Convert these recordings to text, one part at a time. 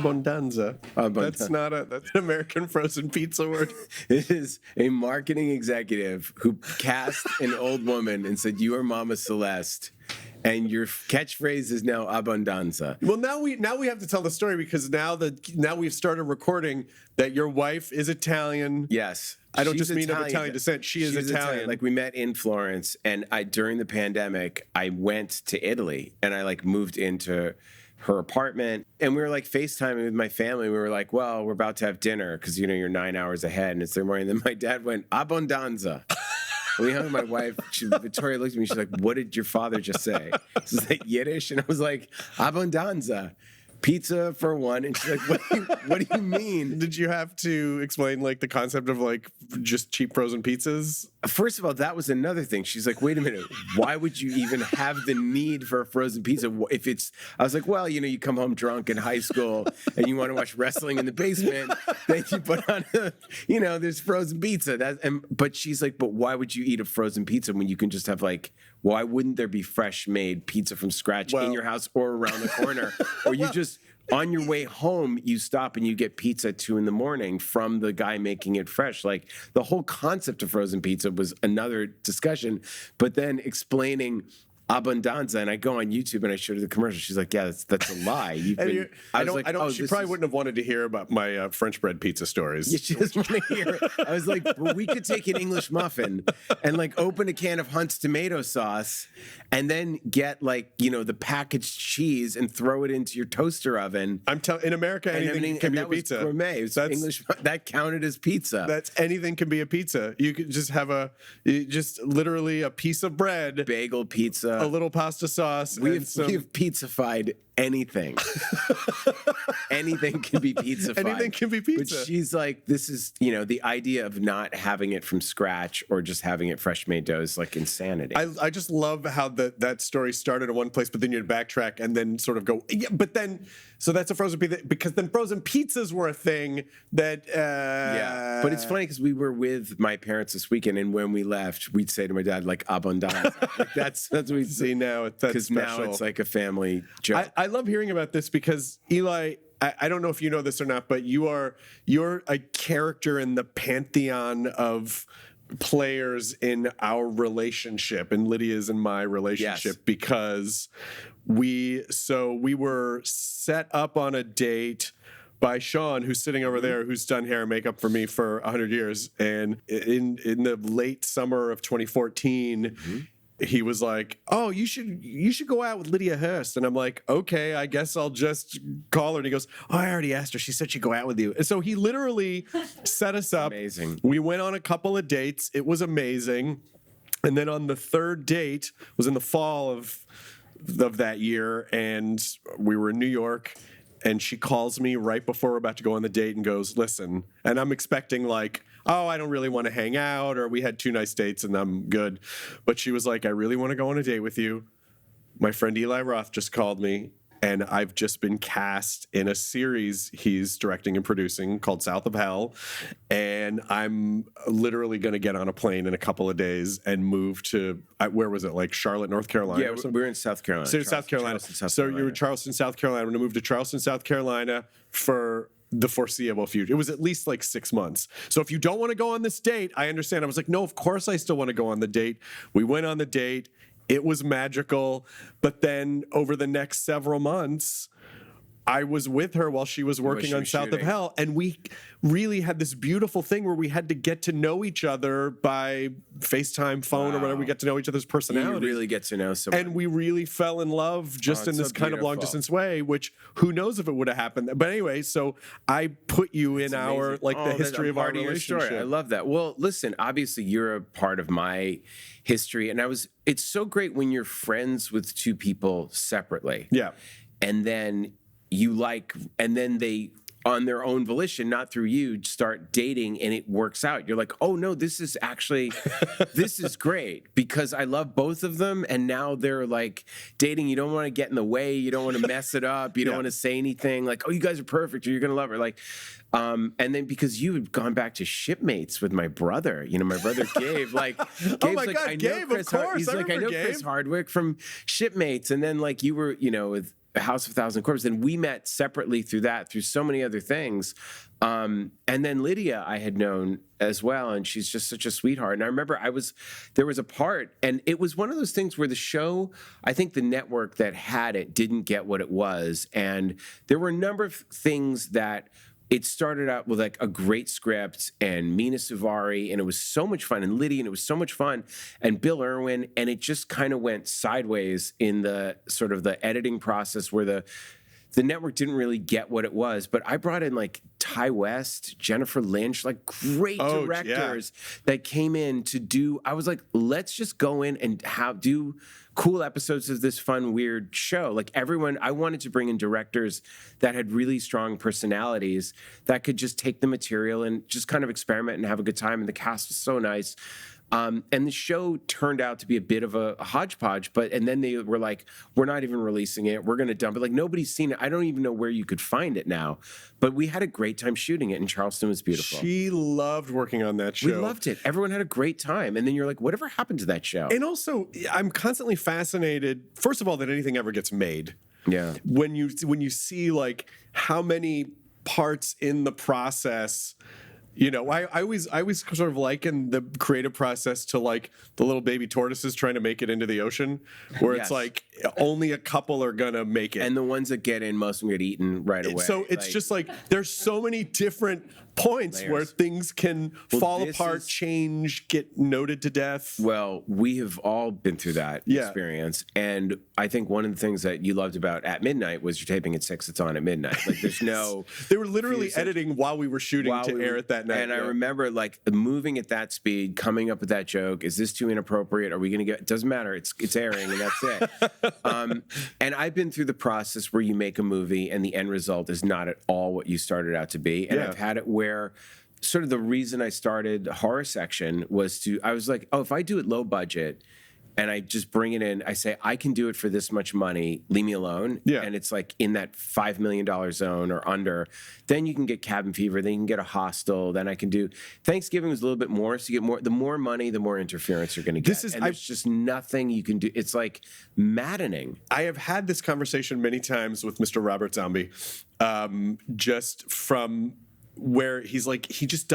Abundanza. That's not that's an American frozen pizza word. It is a marketing executive who cast an old woman and said, "You are Mama Celeste." And your catchphrase is now abundanza. Well, now we have to tell the story because now we've started recording that your wife is Italian. Yes. I don't just mean of Italian descent. She's Italian. Like we met in Florence, and during the pandemic, I went to Italy, and I moved into her apartment, and we were FaceTiming with my family. We were like, well, we're about to have dinner because you're 9 hours ahead, and it's their morning. And then my dad went abundanza. We hung with my wife. Victoria looked at me. She's like, "What did your father just say?" This is Yiddish, and I was like, "Abundanza, pizza for one." And she's like, "What do you mean?" Did you have to explain the concept of just cheap frozen pizzas? First of all, that was another thing. She's like, "Wait a minute, why would you even have the need for a frozen pizza if it's?" I was like, "Well, you come home drunk in high school and you want to watch wrestling in the basement, then you put on there's frozen pizza." But she's like, "But why would you eat a frozen pizza when you can just have why wouldn't there be fresh made pizza from scratch in your house or around the corner, or you just?" On your way home, you stop and you get pizza at 2 a.m. from the guy making it fresh. The whole concept of frozen pizza was another discussion. But then explaining abundanza, and I go on YouTube and I showed her the commercial. She's like, "Yeah, that's a lie." She probably wouldn't have wanted to hear about my French bread pizza stories. Yeah, she doesn't want to hear it. I was like, "Well, we could take an English muffin and open a can of Hunt's tomato sauce, and then get the packaged cheese and throw it into your toster oven." In America, anything can be a pizza. Gourmet. It was English. That counted as pizza. Anything can be a pizza. You could just have literally a piece of bread, bagel pizza. A little pasta sauce. We've pizzified anything. Anything can be pizzified. Anything can be pizza. But she's like, this is, the idea of not having it from scratch or just having it fresh made dough is insanity. I just love how that story started in one place, but then you'd backtrack and then sort of go, yeah, but then, so that's a frozen pizza, because then frozen pizzas were a thing that... yeah, but it's funny because we were with my parents this weekend, and when we left, we'd say to my dad, abundance. That's what we see now. Because now it's a family joke. I love hearing about this because, Eli, I don't know if you know this or not, but you're a character in the pantheon of players in our relationship, in Lydia's and my relationship, yes. Because we were set up on a date by Sean, who's sitting over there, who's done hair and makeup for me for 100 years. And in the late summer of 2014, he was like, "Oh, you should go out with Lydia Hurst." And I'm like, "Okay, I guess I'll just call her." And he goes, "Oh, I already asked her. She said she'd go out with you." And so he literally set us up. Amazing. We went on a couple of dates. It was amazing. And then on the third date, was in the fall of that year, and we were in New York. And she calls me right before we're about to go on the date and goes, "Listen," and I'm expecting "Oh, I don't really want to hang out," or "We had 2 nice dates and I'm good." But she was like, "I really want to go on a date with you. My friend Eli Roth just called me, and I've just been cast in a series he's directing and producing called South of Hell. And I'm literally going to get on a plane in a couple of days and move to, where was it? Charlotte, North Carolina? Yeah, we're in South Carolina. So South Carolina. You're in Charleston, South Carolina. I'm going to move to Charleston, South Carolina for the foreseeable future. It was at least 6 months. So if you don't want to go on this date, I understand. I was like, "No, of course I still want to go on the date." We went on the date. It was magical. But then over the next several months, I was with her while she was working on South of Hell. And we really had this beautiful thing where we had to get to know each other by FaceTime, phone, or whatever. We get to know each other's personalities. You really get to know someone. And we really fell in love just in this kind of long distance way, which who knows if it would have happened. But anyway, so I put you in our, the history of our relationship. I love that. Well, listen, obviously you're a part of my history. And it's so great when you're friends with two people separately. Yeah. And then and then they, on their own volition, not through you, start dating and it works out. You're like, "Oh no, this is great because I love both of them." And now they're dating. You don't want to get in the way. You don't want to mess it up. You don't want to say anything "Oh, you guys are perfect," or "You're going to love her." And then because you had gone back to shipmates with my brother, my brother Gabe, oh my God, Gabe, of course. He's I know Gabe. Chris Hardwick from Shipmates. And then you were, with House of a Thousand Corpses. And we met separately through so many other things. And then Lydia I had known as well, and she's just such a sweetheart. And I remember there was a part, and it was one of those things where the show, I think the network that had it didn't get what it was. And there were a number of things that it started out with like a great script and Mina Suvari, and it was so much fun, and Lydia, and it was so much fun, and Bill Irwin, and it just kind of went sideways in the sort of the editing process where the network didn't really get what it was. But I brought in like Ty West, Jennifer Lynch, like great directors that came in to do, I was like, let's just go in and do cool episodes of this fun, weird show. Like everyone, I wanted to bring in directors that had really strong personalities that could just take the material and just kind of experiment and have a good time. And the cast was so nice. And the show turned out to be a bit of a hodgepodge, and then they were like, we're not even releasing it. We're going to dump it. Like nobody's seen it. I don't even know where you could find it now, but we had a great time shooting it, and Charleston was beautiful. She loved working on that show. We loved it. Everyone had a great time. And then you're like, whatever happened to that show? And also, I'm constantly fascinated, first of all, that anything ever gets made. Yeah. When you see like how many parts in the process. You know, I always sort of liken the creative process to like the little baby tortoises trying to make it into the ocean, where it's like only a couple are gonna make it, and the ones that get in, most of them get eaten right away. So it's just like there's so many different points where things can fall apart, change, get noted to death. Well, we have all been through that experience, and I think one of the things that you loved about At Midnight was you're taping at 6, it's on at midnight. Like there's no. They were literally editing while we were shooting to air it that night. And I remember like moving at that speed, coming up with that joke. Is this too inappropriate? Are we going to get? It doesn't matter. It's airing, and that's it. And I've been through the process where you make a movie and the end result is not at all what you started out to be. And I've had it where sort of the reason I started Horror Section was I was like, oh, if I do it low budget and I just bring it in, I say, I can do it for this much money, leave me alone. Yeah. And it's like in that $5 million zone or under. Then you can get Cabin Fever, then you can get a Hostel, then I can do, Thanksgiving was a little bit more, so you get more, the more money, the more interference you're gonna get. There's just nothing you can do. It's like maddening. I have had this conversation many times with Mr. Robert Zombie, just from where he's like, he's just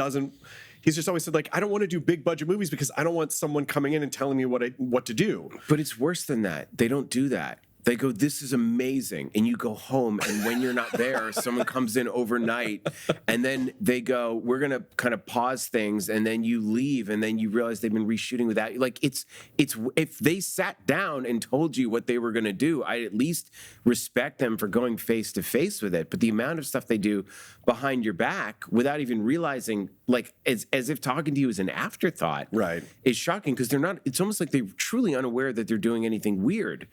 always said, like, I don't want to do big budget movies because I don't want someone coming in and telling me what to do. But it's worse than that. They don't do that. They go, this is amazing. And you go home, and when you're not there, someone comes in overnight, and then they go, we're going to kind of pause things, and then you leave, and then you realize they've been reshooting without you. Like, it's if they sat down and told you what they were going to do, I at least respect them for going face to face with it. But the amount of stuff they do behind your back without even realizing, like, as if talking to you is an afterthought, right, is shocking, because they're not, it's almost like they're truly unaware that they're doing anything weird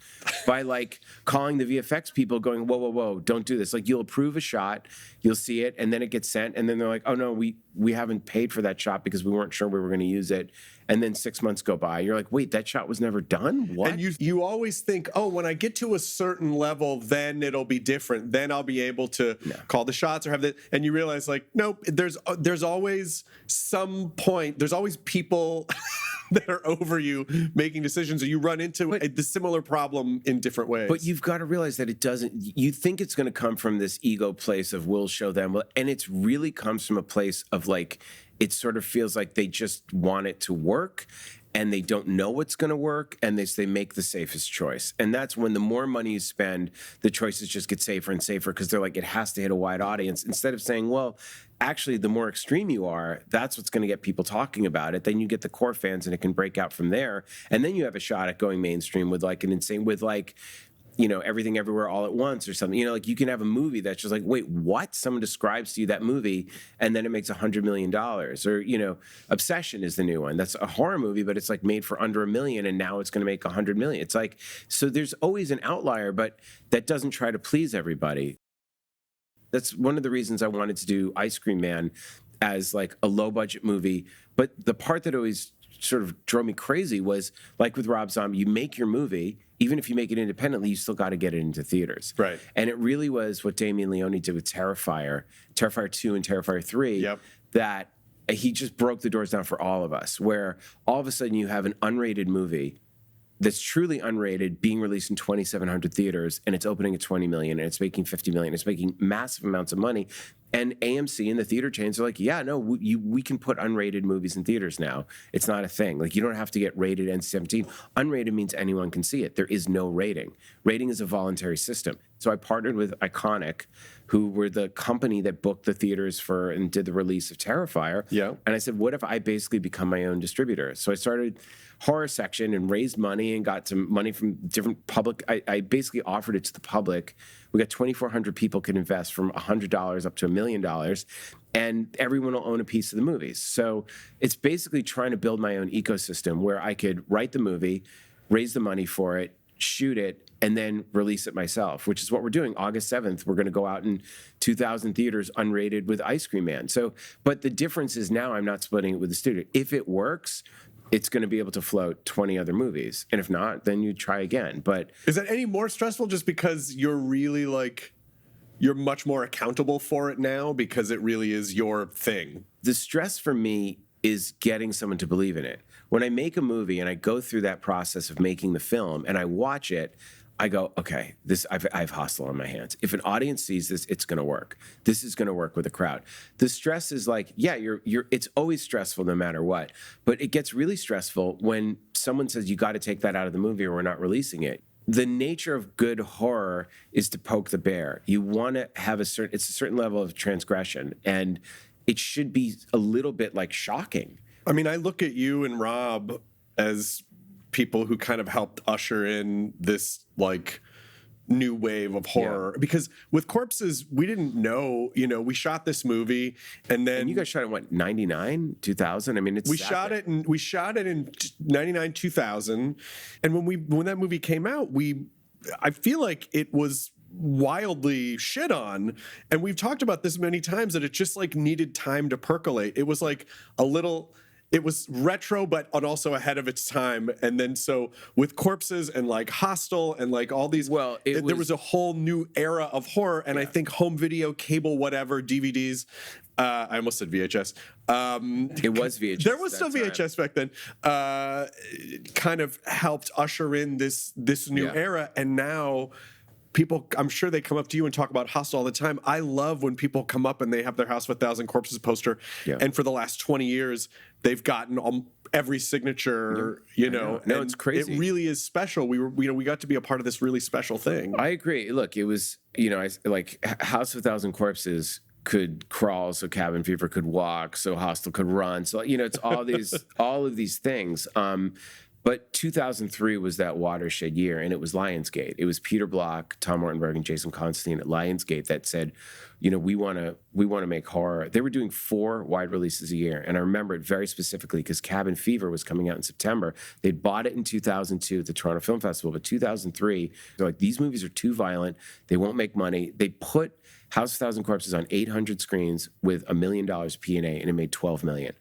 by like calling the VFX people going, whoa, don't do this. Like you'll approve a shot, you'll see it, and then it gets sent, and then they're like, oh no, we haven't paid for that shot because we weren't sure we were going to use it. And then 6 months go by. You're like, wait, that shot was never done? What? And you always think, oh, when I get to a certain level, then it'll be different. Then I'll be able to call the shots or have that. And you realize, like, nope, there's always some point. There's always people that are over you making decisions, or you run into the similar problem in different ways. But you've got to realize that it doesn't. You think it's going to come from this ego place of we'll show them, and it really comes from a place of like, it sort of feels like they just want it to work, and they don't know what's going to work, and they make the safest choice. And that's when the more money you spend, the choices just get safer and safer, because they're like, it has to hit a wide audience. Instead of saying, well, actually, the more extreme you are, that's what's going to get people talking about it. Then you get the core fans, and it can break out from there. And then you have a shot at going mainstream with like an insane, with like, you know, Everything Everywhere All at Once or something. You know, like you can have a movie that's just like, wait, what? Someone describes to you that movie, and then it makes $100 million. Or, you know, Obsession is the new one. That's a horror movie, but it's like made for under $1 million, and now it's going to make $100 million. It's like, so there's always an outlier, but that doesn't try to please everybody. That's one of the reasons I wanted to do Ice Cream Man as like a low budget movie. But the part that always sort of drove me crazy was, like with Rob Zombie, you make your movie, even if you make it independently, you still got to get it into theaters. Right. And it really was what Damien Leone did with Terrifier 2 and Terrifier 3, that he just broke the doors down for all of us, where all of a sudden you have an unrated movie that's truly unrated being released in 2,700 theaters, and it's opening at 20 million, and it's making 50 million. It's making massive amounts of money. And AMC and the theater chains are like, yeah, no, we can put unrated movies in theaters now. It's not a thing. Like, you don't have to get rated NC-17. Unrated means anyone can see it. There is no rating. Rating is a voluntary system. So I partnered with Iconic, who were the company that booked the theaters for and did the release of Terrifier. Yeah. And I said, what if I basically become my own distributor? So I started horror section and raised money and got some money from different public. I basically offered it to the public. We got 2,400 people could invest from $100 up to $1 million, and everyone will own a piece of the movies. So it's basically trying to build my own ecosystem where I could write the movie, raise the money for it, shoot it, and then release it myself, which is what we're doing. August 7th, we're going to go out in 2,000 theaters unrated with Ice Cream Man. So, but the difference is now I'm not splitting it with the studio. If it works, it's going to be able to float 20 other movies. And if not, then you try again. But is that any more stressful just because you're really like, you're much more accountable for it now because it really is your thing? The stress for me is getting someone to believe in it. When I make a movie and I go through that process of making the film and I watch it, I go, okay, I have Hostel on my hands. If an audience sees this, it's going to work. This is going to work with a crowd. The stress is like, yeah, it's always stressful no matter what, but it gets really stressful when someone says you got to take that out of the movie or we're not releasing it. The nature of good horror is to poke the bear. You want to have it's a certain level of transgression, and it should be a little bit like shocking. I mean, I look at you and Rob as people who kind of helped usher in this like new wave of horror, because with Corpses we didn't know, we shot this movie and then you guys shot it what, 99 2000? I mean, we shot it in 99 2000, and when that movie came out, I feel like it was wildly shit on, and we've talked about this many times that it just like needed time to percolate. It was like it was retro, but also ahead of its time. And then so with Corpses and like Hostel and like all these, there was a whole new era of horror. And I think home video, cable, whatever, DVDs. I almost said VHS. It was VHS. There was still VHS back then. Kind of helped usher in this new era. And now people, I'm sure they come up to you and talk about Hostel all the time. I love when people come up and they have their House of 1,000 Corpses poster, and for the last 20 years, they've gotten every signature. No, it's crazy. It really is special. We got to be a part of this really special thing. I agree. Look, it was like House of 1,000 Corpses could crawl, so Cabin Fever could walk, so Hostel could run. So it's all of these things. But 2003 was that watershed year, and it was Lionsgate. It was Peter Block, Tom Ortenberg, and Jason Constantine at Lionsgate that said, we want to make horror. They were doing 4 wide releases a year, and I remember it very specifically because Cabin Fever was coming out in September. They'd bought it in 2002 at the Toronto Film Festival, but 2003, they're like, these movies are too violent. They won't make money. They put House of 1,000 Corpses on 800 screens with $1 million P&A, and it made $12 million.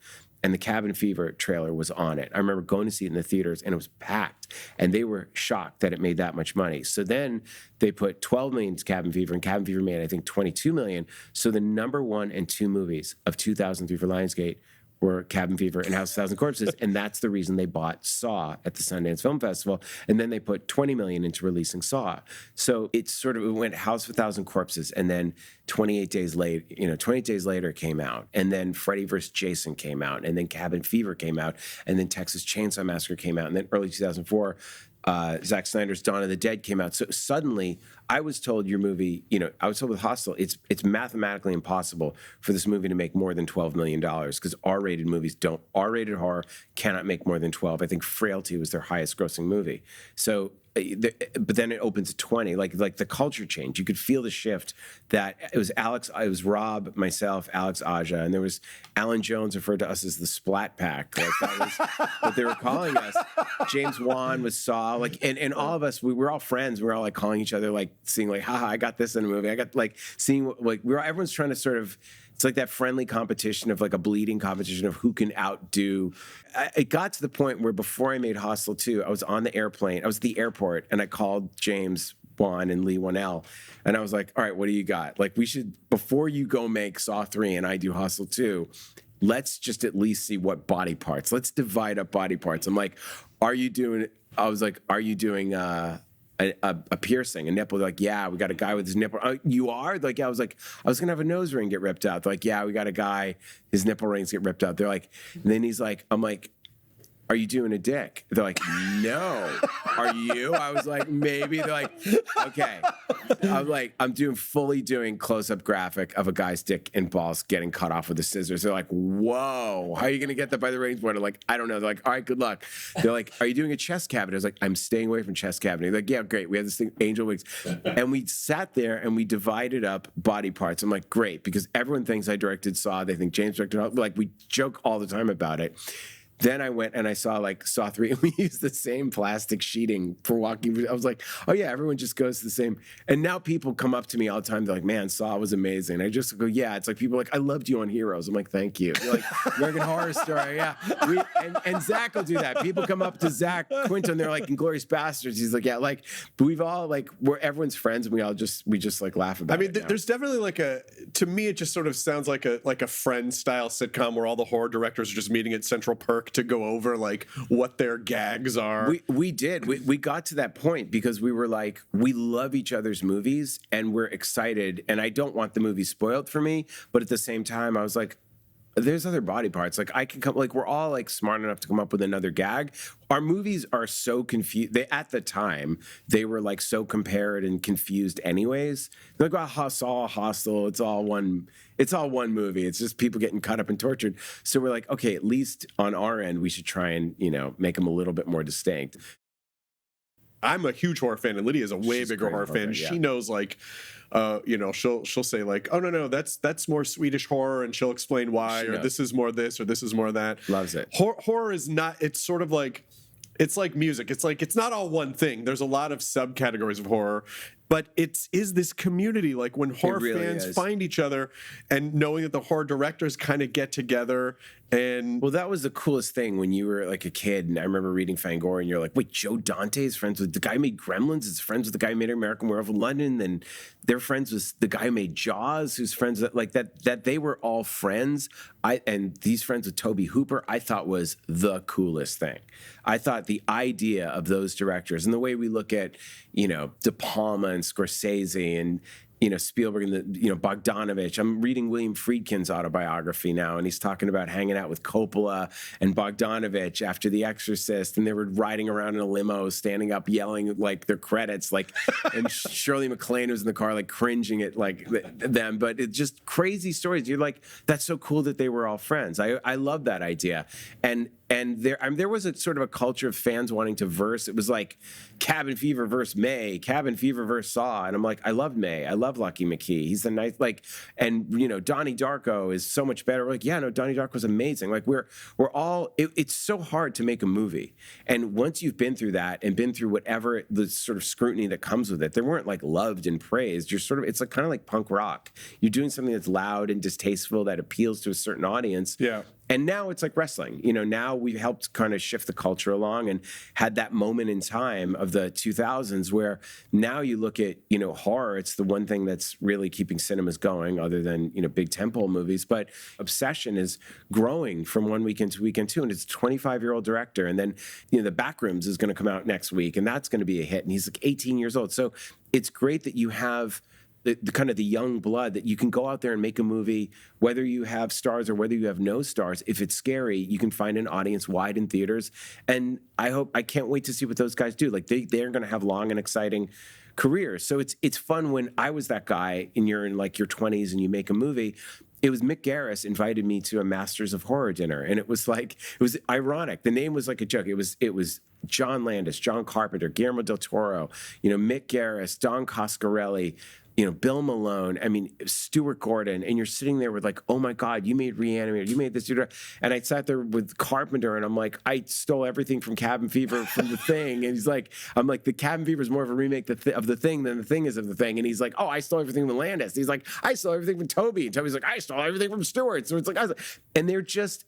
And the Cabin Fever trailer was on it. I remember going to see it in the theaters, and it was packed. And they were shocked that it made that much money. So then they put 12 million to Cabin Fever, and Cabin Fever made, I think, 22 million. So the number 1 and 2 movies of 2003 for Lionsgate were Cabin Fever and House of 1,000 Corpses, and that's the reason they bought Saw at the Sundance Film Festival, and then they put 20 million into releasing Saw. So it went House of 1,000 Corpses, and then 28 days later it came out, and then Freddy vs. Jason came out, and then Cabin Fever came out, and then Texas Chainsaw Massacre came out, and then early 2004, Zack Snyder's Dawn of the Dead came out. So suddenly, I was told your movie, I was told with Hostel, it's mathematically impossible for this movie to make more than $12 million because R-rated movies R-rated horror cannot make more than 12. I think Frailty was their highest grossing movie. So, but then it opens at 20, like the culture change. You could feel the shift that it was Rob, myself, Alex Aja, and there was Alan Jones referred to us as the Splat Pack. Like that was what they were calling us. James Wan was Saw, and all of us, we were all friends. We were all like calling each other, like seeing like, haha, I got this in a movie. I got like seeing like everyone's trying to sort of, it's like that friendly competition of like a bleeding competition of who can outdo. It got to the point where before I made Hostel 2, I was on the airplane. I was at the airport, and I called James Wan and Lee Wanell, and I was like, all right, what do you got? Like, we should, before you go make Saw 3 and I do Hostel 2, let's just at least see what body parts. Let's divide up body parts. I'm like, are you doing I was like, are you doing a piercing, a nipple? They're like, yeah, we got a guy with his nipple. You are? Like, yeah, I was like, I was gonna have a nose ring get ripped out. They're like, yeah, we got a guy, his nipple rings get ripped out. They're like, and then he's like, I'm like, are you doing a dick? They're like, no. Are you? I was like, maybe. They're like, okay. I'm like, fully doing close-up graphic of a guy's dick and balls getting cut off with the scissors. They're like, whoa, how are you going to get that by the rangefinder? I'm like, I don't know. They're like, all right, good luck. They're like, are you doing a chest cavity? I was like, I'm staying away from chest cavity. They're like, yeah, great. We have this thing, angel wings. And we sat there and we divided up body parts. I'm like, great, because everyone thinks I directed Saw. They think James directed. Like, we joke all the time about it. Then I went and I saw like Saw 3, and we used the same plastic sheeting for walking. I was like, oh yeah, everyone just goes to the same. And now people come up to me all the time. They're like, man, Saw was amazing. I just go, yeah. It's like people are like, I loved you on Heroes. I'm like, thank you. You're like, American Horror Story, yeah. And Zach will do that. People come up to Zach Quinton. They're like, Inglourious Bastards. He's like, yeah, like, but we've all like, everyone's friends, and we just like laugh about it. I mean, there's definitely like to me, it just sort of sounds like a Friends style sitcom where all the horror directors are just meeting at Central Perk to go over like what their gags are. We did. We got to that point because we were like, we love each other's movies and we're excited. And I don't want the movie spoiled for me, but at the same time, I was like, there's other body parts. Like I can come, like we're all like smart enough to come up with another gag. Our movies are so confused. At the time, they were like so compared and confused anyways. They're like, oh, Saw, Hostel, it's all one movie. It's just people getting cut up and tortured. So we're like, okay, at least on our end, we should try and, make them a little bit more distinct. I'm a huge horror fan, and Lydia is a way bigger horror fan. Yeah. She knows like, she'll say like, oh no, that's more Swedish horror, and she'll explain why, or this is more this, or this is more that. Loves it. Horror is not. It's sort of like, it's like music. It's like it's not all one thing. There's a lot of subcategories of horror. But is this community, like when horror fans find each other and knowing that the horror directors kind of get together and... Well, that was the coolest thing when you were like a kid, and I remember reading Fangoria, and you're like, wait, Joe Dante is friends with the guy who made Gremlins, is friends with the guy who made American Werewolf in London, and they're friends with the guy who made Jaws, who's friends with, like that they were all friends. And these friends with Tobe Hooper, I thought was the coolest thing. I thought the idea of those directors and the way we look at, De Palma and Scorsese and, Spielberg and Bogdanovich. I'm reading William Friedkin's autobiography now, and he's talking about hanging out with Coppola and Bogdanovich after The Exorcist, and they were riding around in a limo, standing up, yelling like their credits, like, and Shirley MacLaine was in the car, like cringing at like them. But it's just crazy stories. You're like, that's so cool that they were all friends. I love that idea, and there was a sort of a culture of fans wanting to verse. It was like Cabin Fever versus May, Cabin Fever versus Saw, and I'm like, I love May, I love Lucky McKee. He's the nice, like, and Donnie Darko is so much better. We're like, yeah, no, Donnie Darko's amazing. Like we're all. It's so hard to make a movie, and once you've been through that and been through whatever the sort of scrutiny that comes with it, they weren't like loved and praised. You're sort of, it's like kind of like punk rock. You're doing something that's loud and distasteful that appeals to a certain audience. Yeah. And now it's like wrestling. Now we've helped kind of shift the culture along and had that moment in time of the 2000s where now you look at, horror, it's the one thing that's really keeping cinemas going other than, big tentpole movies. But Obsession is growing from one weekend to weekend too. And it's a 25-year-old director. And then, The Backrooms is going to come out next week, and that's going to be a hit. And he's like 18 years old. So it's great that you have the kind of the young blood that you can go out there and make a movie, whether you have stars or whether you have no stars. If it's scary, you can find an audience wide in theaters. And I can't wait to see what those guys do. Like they're going to have long and exciting careers. So it's fun when I was that guy and you're in like your 20s and you make a movie. It was Mick Garris invited me to a Masters of Horror dinner, and it was ironic. The name was like a joke. It was John Landis, John Carpenter, Guillermo del Toro, Mick Garris, Don Coscarelli, Bill Malone, Stuart Gordon, and you're sitting there with like, oh my God, you made Reanimator, you made this, and I sat there with Carpenter, and I'm like, I stole everything from Cabin Fever from The Thing, and I'm like, the Cabin Fever is more of a remake of The Thing than The Thing is of The Thing, and he's like, oh, I stole everything from Landis. He's like, I stole everything from Toby, and Toby's like, I stole everything from Stuart. So it's like, and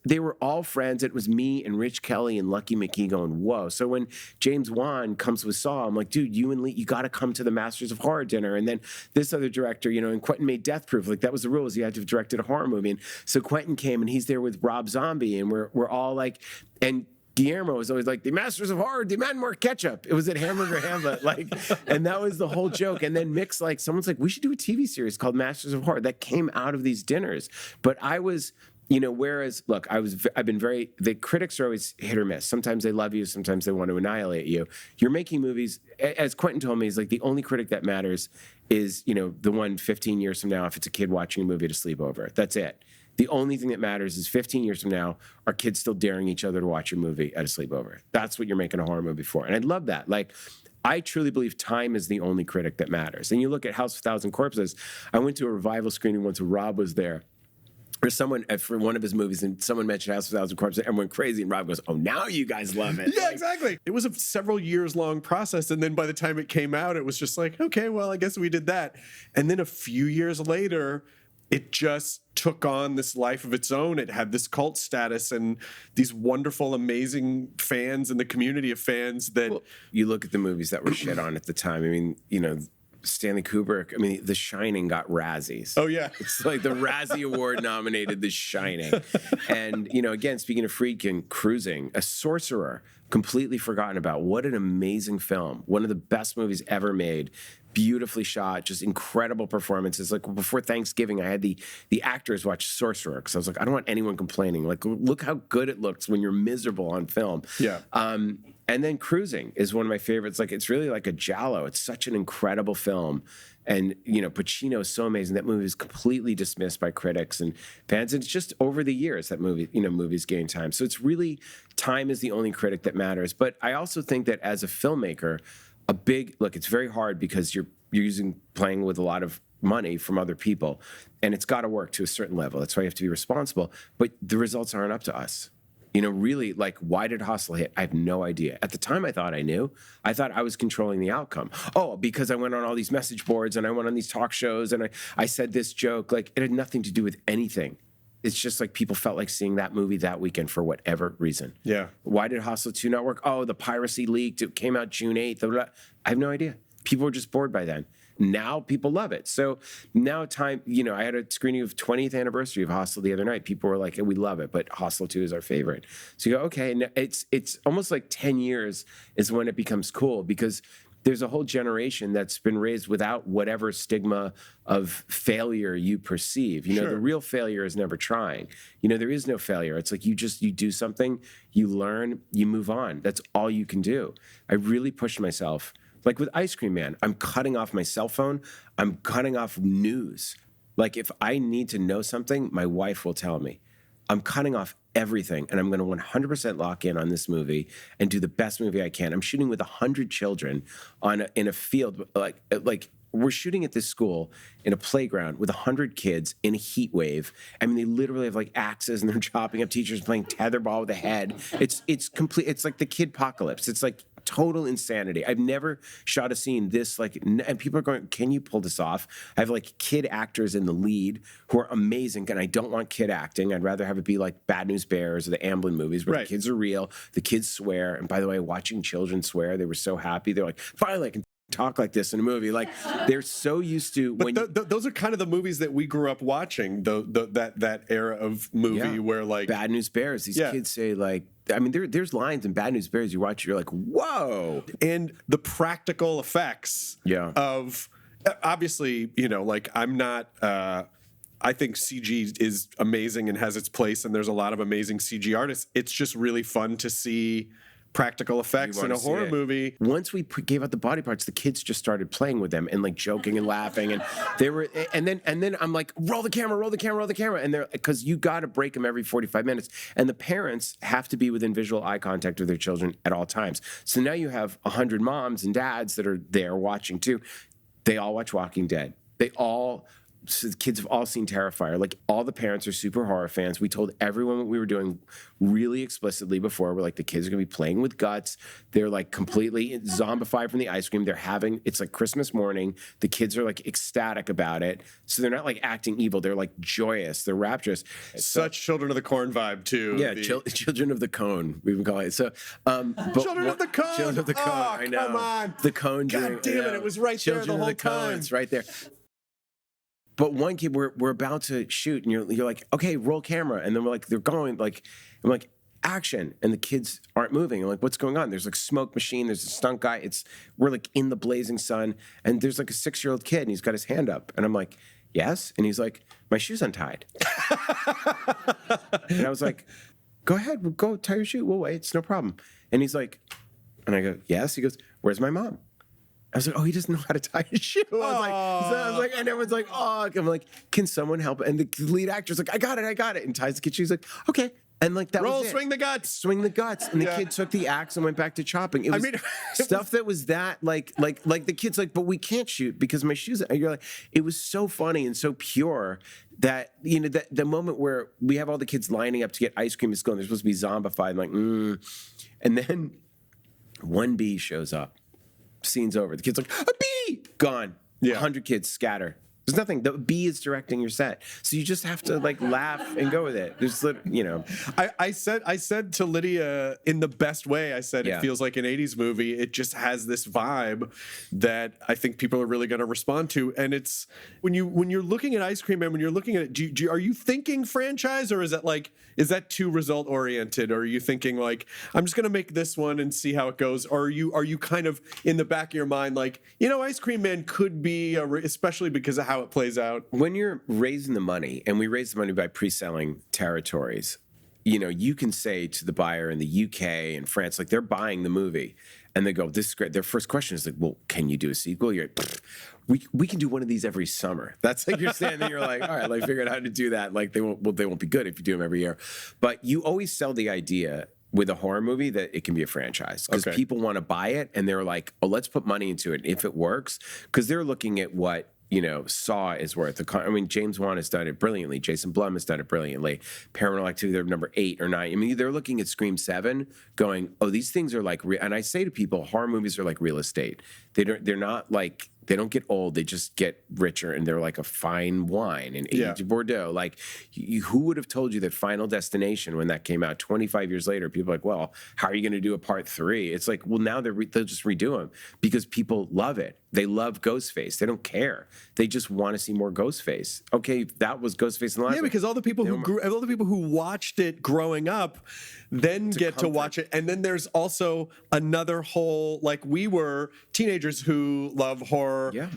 they were all friends. It was me and Rich Kelly and Lucky McKee going, whoa. So when James Wan comes with Saw, I'm like, dude, you and Lee, you got to come to the Masters of Horror dinner, and then this other director, and Quentin made Death Proof. Like that was the rules. You had to have directed a horror movie. And so Quentin came and he's there with Rob Zombie, and we're all like, and Guillermo was always like, the masters of horror demand more ketchup. It was at Hamburger Hamlet, like, and that was the whole joke. And then Mick's like, someone's like, we should do a TV series called Masters of Horror that came out of these dinners. But I was, whereas, look, the critics are always hit or miss. Sometimes they love you, sometimes they want to annihilate you. You're making movies, as Quentin told me, is like the only critic that matters is, the one 15 years from now, if it's a kid watching a movie to sleep over. That's it. The only thing that matters is 15 years from now, are kids still daring each other to watch a movie at a sleepover? That's what you're making a horror movie for. And I love that. Like, I truly believe time is the only critic that matters. And you look at House of 1,000 Corpses. I went to a revival screening once where Rob was there. Or someone, for one of his movies, and someone mentioned House of 1,000 Corpses, and everyone went crazy, and Rob goes, oh, now you guys love it. Yeah, exactly. It was a several years long process, and then by the time it came out, it was just like, okay, well, I guess we did that. And then a few years later, it just took on this life of its own. It had this cult status and these wonderful, amazing fans in the community of fans that... Well, you look at the movies that were shit on at the time. I mean, Stanley Kubrick, The Shining got Razzies. Oh, yeah. It's like the Razzie Award nominated The Shining. And, again, speaking of Friedkin, Cruising, A Sorcerer, completely forgotten about. What an amazing film. One of the best movies ever made. Beautifully shot, just incredible performances. Like before Thanksgiving, I had the actors watch Sorcerer because I was like, I don't want anyone complaining. Like, look how good it looks when you're miserable on film. Yeah. And then Cruising is one of my favorites. Like, it's really like a giallo. It's such an incredible film. And, Pacino is so amazing. That movie is completely dismissed by critics and fans. And it's just over the years that movies gain time. So it's really, time is the only critic that matters. But I also think that as a filmmaker, it's very hard because you're playing with a lot of money from other people, and it's got to work to a certain level. That's why you have to be responsible. But the results aren't up to us. Really, like, why did Hostel hit? I have no idea. At the time, I thought I knew. I thought I was controlling the outcome. Oh, because I went on all these message boards and I went on these talk shows and I said this joke. Like, it had nothing to do with anything. It's just like people felt like seeing that movie that weekend for whatever reason. Yeah. Why did Hostel 2 not work? Oh, the piracy leaked. It came out June 8th. I have no idea. People were just bored by then. Now people love it. So now I had a screening of 20th anniversary of Hostel the other night. People were like, we love it, but Hostel 2 is our favorite. So you go, okay. And it's almost like 10 years is when it becomes cool because there's a whole generation that's been raised without whatever stigma of failure you perceive. Sure. The real failure is never trying. There is no failure. It's like you do something, you learn, you move on. That's all you can do. I really pushed myself. Like with Ice Cream Man, I'm cutting off my cell phone. I'm cutting off news. Like if I need to know something, my wife will tell me. I'm cutting off everything, and I'm going to 100% lock in on this movie and do the best movie I can. I'm shooting with 100 children in a field, like we're shooting at this school in a playground with 100 kids in a heat wave. I mean, they literally have like axes and they're chopping up teachers playing tetherball with a head. It's complete. It's like the kid apocalypse. It's like total insanity. I've never shot a scene this and people are going, can you pull this off? I have like kid actors in the lead who are amazing, and I don't want kid acting. I'd rather have it be like Bad News Bears or the Amblin movies where the kids are real, the kids swear. And by the way, watching children swear, they were so happy. They're like, finally I can talk like this in a movie. Like they're so used to those are kind of the movies that we grew up watching, that era of movie where like Bad News Bears, these kids say like, I mean, there's lines in Bad News Bears you watch, you're like, whoa. And the practical effects of, obviously, like I'm not, I think CG is amazing and has its place, and there's a lot of amazing CG artists. It's just really fun to see practical effects in a horror movie. Once we gave out the body parts, the kids just started playing with them and like joking and laughing, and they were, and then I'm like, roll the camera, and they're, because you got to break them every 45 minutes, and the parents have to be within visual eye contact with their children at all times. So now you have 100 moms and dads that are there watching too. They all watch Walking Dead. So the kids have all seen Terrifier. Like all the parents are super horror fans. We told everyone what we were doing really explicitly before. We're like, the kids are gonna be playing with guts. They're like completely zombified from the ice cream. It's like Christmas morning. The kids are like ecstatic about it. So they're not like acting evil. They're like joyous. They're rapturous. Such Children of the Corn vibe too. Yeah, Children of the Cone, we've been calling it. So, Children of the Cone. Children of the Cone. Oh, I know. Come on. The Cone. God damn it! It was right there the whole time. It's right there. But one kid, we're about to shoot, and you're like, okay, roll camera, and then we're like, they're going, like, I'm like, action, and the kids aren't moving. I'm like, what's going on? There's like smoke machine. There's a stunt guy. We're like in the blazing sun, and there's like a 6-year-old kid, and he's got his hand up, and I'm like, yes, and he's like, my shoe's untied, and I was like, go ahead, go tie your shoe. We'll wait. It's no problem. And he's like, and I go, yes. He goes, where's my mom? I was like, oh, he doesn't know how to tie his shoe. I was like, and everyone's like, oh, I'm like, can someone help? And the lead actor's like, I got it, and ties the kid's shoe. He's like, okay. And like that was it. Swing the guts. Swing the guts. And the kid took the axe and went back to chopping. It was stuff that was that like the kid's like, but we can't shoot because my shoes. And you're like, it was so funny and so pure that, you know, that the moment where we have all the kids lining up to get ice cream at school and they're supposed to be zombified. I'm like, And then one bee shows up. Scene's over. The kid's like, a bee! Gone. 100 kids scatter. There's nothing. The bee is directing your set, so you just have to like laugh and go with it. There's, you know. I said to Lydia in the best way. I said it feels like an '80s movie. It just has this vibe that I think people are really going to respond to. And it's when you're looking at Ice Cream Man, when you're looking at it, are you thinking franchise, or is that too result oriented? Or are you thinking like, I'm just going to make this one and see how it goes? Or are you kind of in the back of your mind like, you know, Ice Cream Man could be especially because of how it plays out? When you're raising the money, and we raise the money by pre-selling territories, you know, you can say to the buyer in the UK and France, like they're buying the movie, and they go, "This is great." Their first question is like, "Well, can you do a sequel?" You're like, we can do one of these every summer. That's like you're standing there, you're like, all right, like figure out how to do that. Like they won't be good if you do them every year, but you always sell the idea with a horror movie that it can be a franchise because people want to buy it, and they're like, oh, let's put money into it if it works, because they're looking at what, you know, Saw is worth. I mean, James Wan has done it brilliantly. Jason Blum has done it brilliantly. Paranormal Activity, they're number 8 or 9. I mean, they're looking at Scream 7 going, oh, these things are like, and I say to people, horror movies are like real estate. They're not like, they don't get old. They just get richer, and they're like a fine wine, an aged Bordeaux. Like, who would have told you that Final Destination, when that came out 25 years later, people are like, well, how are you going to do a part 3? It's like, well, now they'll just redo them because people love it. They love Ghostface. They don't care. They just want to see more Ghostface. Okay, that was Ghostface in the last one. Because all the people who watched it growing up then get to watch it. And then there's also another whole, like, we were teenagers who love horror,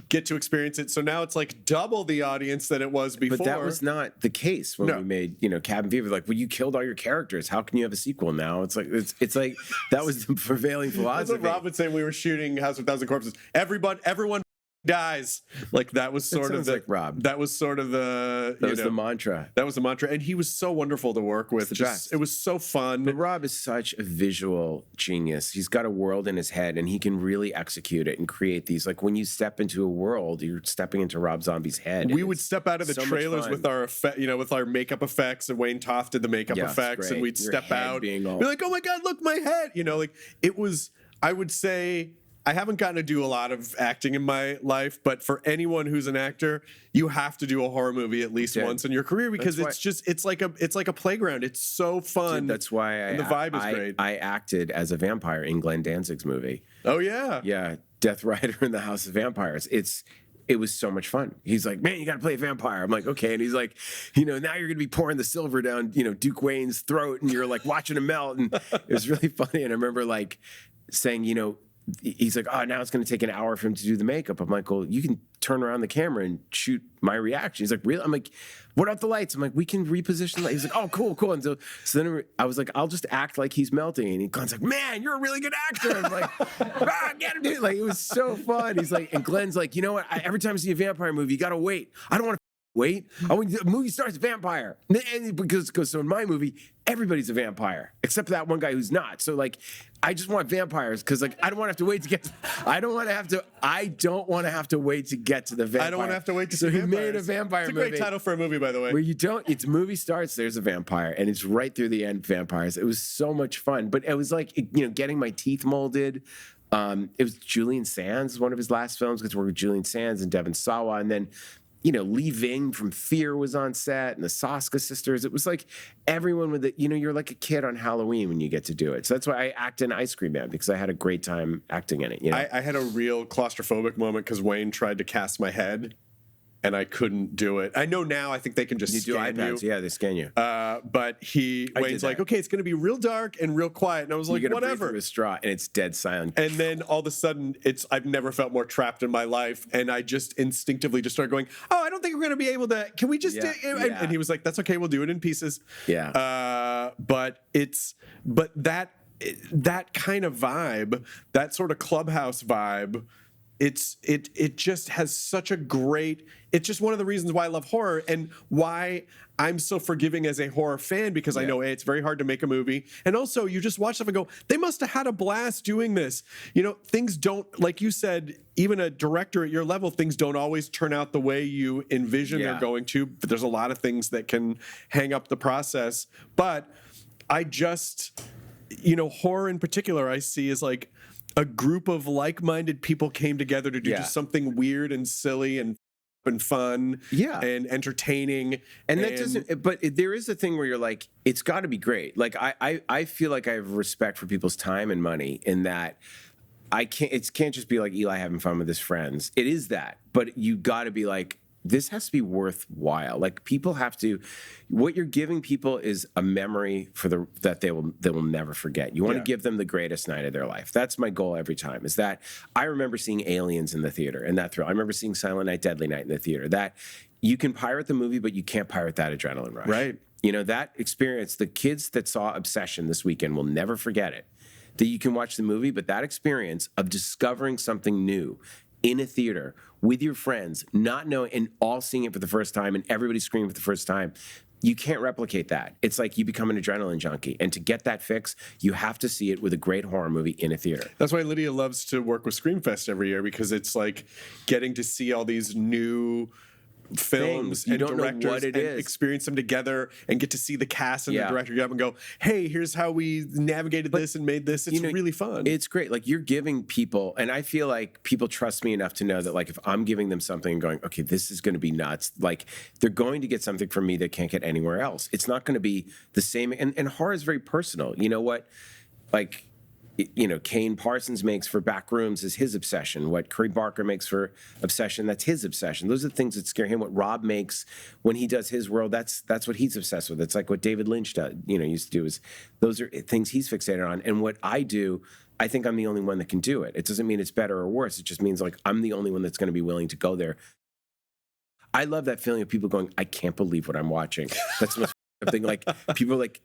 get to experience it. So now it's like double the audience than it was before. But that was not the case when we made, you know, Cabin Fever. Like, well, you killed all your characters. How can you have a sequel now? It's like like that was the prevailing philosophy. That's what Rob would say when we were shooting House of a Thousand Corpses. Everyone dies. Like that was sort of the like Rob. That was sort of the that was the mantra. That was the mantra, and he was so wonderful to work with. It was so fun. But Rob is such a visual genius. He's got a world in his head, and he can really execute it and create these. Like when you step into a world, you're stepping into Rob Zombie's head. We would step out of the trailers with our with our makeup effects, and Wayne Toft did the makeup effects, and we'd step out, be like, "Oh my God, look my head!" You know, like it was. I would say, I haven't gotten to do a lot of acting in my life, but for anyone who's an actor, you have to do a horror movie at least once in your career because it's like a playground. It's so fun. Dude, that's why the vibe is great. I acted as a vampire in Glenn Danzig's movie. Oh yeah, yeah, Death Rider in the House of Vampires. It was so much fun. He's like, man, you got to play a vampire. I'm like, okay. And he's like, you know, now you're going to be pouring the silver down, you know, Duke Wayne's throat, and you're like watching him melt. And it was really funny. And I remember like saying, you know, he's like, oh, now it's going to take an hour for him to do the makeup. I'm like, well, you can turn around the camera and shoot my reaction. He's like, really? I'm like, what about the lights? I'm like, we can reposition the lights. He's like, oh, cool. And so then I was like, I'll just act like he's melting. And Glenn's like, man, you're a really good actor. I'm like, get him, dude. Like, it was so fun. He's like, and Glenn's like, you know what? Every time I see a vampire movie, you got to wait. I don't want to wait. The movie starts vampire. And because so in my movie, everybody's a vampire except for that one guy who's not. So like, I just want vampires because like I don't want to have to wait to get. I don't want to have to wait to get to the vampire. I don't want to have to wait to. So he vampires. Made a vampire movie. It's a great title for a movie, by the way. Where you don't. It's movie starts. There's a vampire, and it's right through the end. Vampires. It was so much fun, but it was like, you know, getting my teeth molded. It was Julian Sands, one of his last films, because we were with Julian Sands and Devon Sawa, and then, you know, Lee Ving from Fear was on set, and the Soska sisters. It was like everyone with it. You know, you're like a kid on Halloween when you get to do it. So that's why I act in Ice Cream Man, because I had a great time acting in it. You know? I had a real claustrophobic moment because Wayne tried to cast my head. and I couldn't do it. I know now. I think they can just You do scan iPads, you. yeah, they scan you. But Wayne's like, that. okay, it's going to be real dark and real quiet, and I was like, You gotta breathe whatever. through a straw, and it's dead silent. And then all of a sudden, I've never felt more trapped in my life, and I just instinctively just started going, oh, I don't think we're going to be able to. Can we just? Yeah, do, yeah. And he was like, that's okay, we'll do it in pieces. Yeah. But that kind of vibe, that sort of clubhouse vibe, it just has such a great. It's just one of the reasons why I love horror and why I'm so forgiving as a horror fan, because I know it's very hard to make a movie, and also you just watch stuff and go, they must have had a blast doing this. You know, things don't, like you said, even a director at your level, things don't always turn out the way you envision they're going to. But there's a lot of things that can hang up the process. But I just, horror in particular, I see as like a group of like-minded people came together to do just something weird and silly and fun and entertaining. And that doesn't, but there is a thing where you're like, it's got to be great. Like I feel like I have respect for people's time and money in that it can't just be like Eli having fun with his friends. It is that, but you got to be like, this has to be worthwhile. Like people have to, what you're giving people is a memory that they will never forget. You want to give them the greatest night of their life. That's my goal every time. Is that I remember seeing Aliens in the theater and that thrill. I remember seeing Silent Night, Deadly Night in the theater. That you can pirate the movie, but you can't pirate that adrenaline rush. Right. That experience. The kids that saw Obsession this weekend will never forget it. That you can watch the movie, but that experience of discovering something new in a theater with your friends, not knowing, and all seeing it for the first time, and everybody screaming for the first time, you can't replicate that. It's like you become an adrenaline junkie. And to get that fix, you have to see it with a great horror movie in a theater. That's why Lydia loves to work with Screamfest every year, because it's like getting to see all these new films and directors and experience them together and get to see the cast and the director get up and go, hey, here's how we navigated this and made this. It's really fun. It's great. Like you're giving people, and I feel like people trust me enough to know that like if I'm giving them something and going, okay, this is going to be nuts, like they're going to get something from me they can't get anywhere else. It's not going to be the same. And horror is very personal. You know what? Like, Kane Parsons makes for Backrooms is his obsession. What Curry Barker makes for Obsession, that's his obsession. Those are the things that scare him. What Rob makes when he does his world, that's what he's obsessed with. It's like what David Lynch does, used to do. Is those are things he's fixated on. And what I do, I think I'm the only one that can do it. It doesn't mean it's better or worse. It just means like I'm the only one that's going to be willing to go there. I love that feeling of people going, I can't believe what I'm watching. That's the most thing. Like people are like,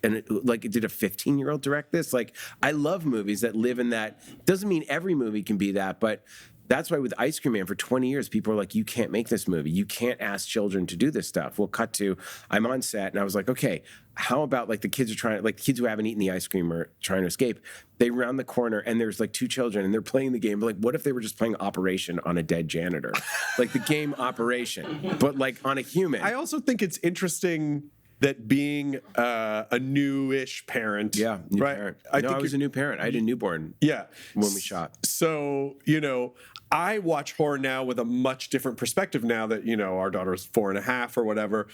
and did a 15-year-old direct this? Like, I love movies that live in that. Doesn't mean every movie can be that, but that's why with Ice Cream Man for 20 years, people are like, you can't make this movie. You can't ask children to do this stuff. We'll cut to, I'm on set, and I was like, okay, how about like the kids kids who haven't eaten the ice cream are trying to escape. They round the corner, and there's like two children, and they're playing the game. But like, what if they were just playing Operation on a dead janitor? Like the game Operation, but like on a human. I also think it's interesting that being a new-ish parent. Yeah, new parent. I was a new parent. I had a newborn when we shot. So, I watch horror now with a much different perspective now that, our daughter's 4.5 or whatever.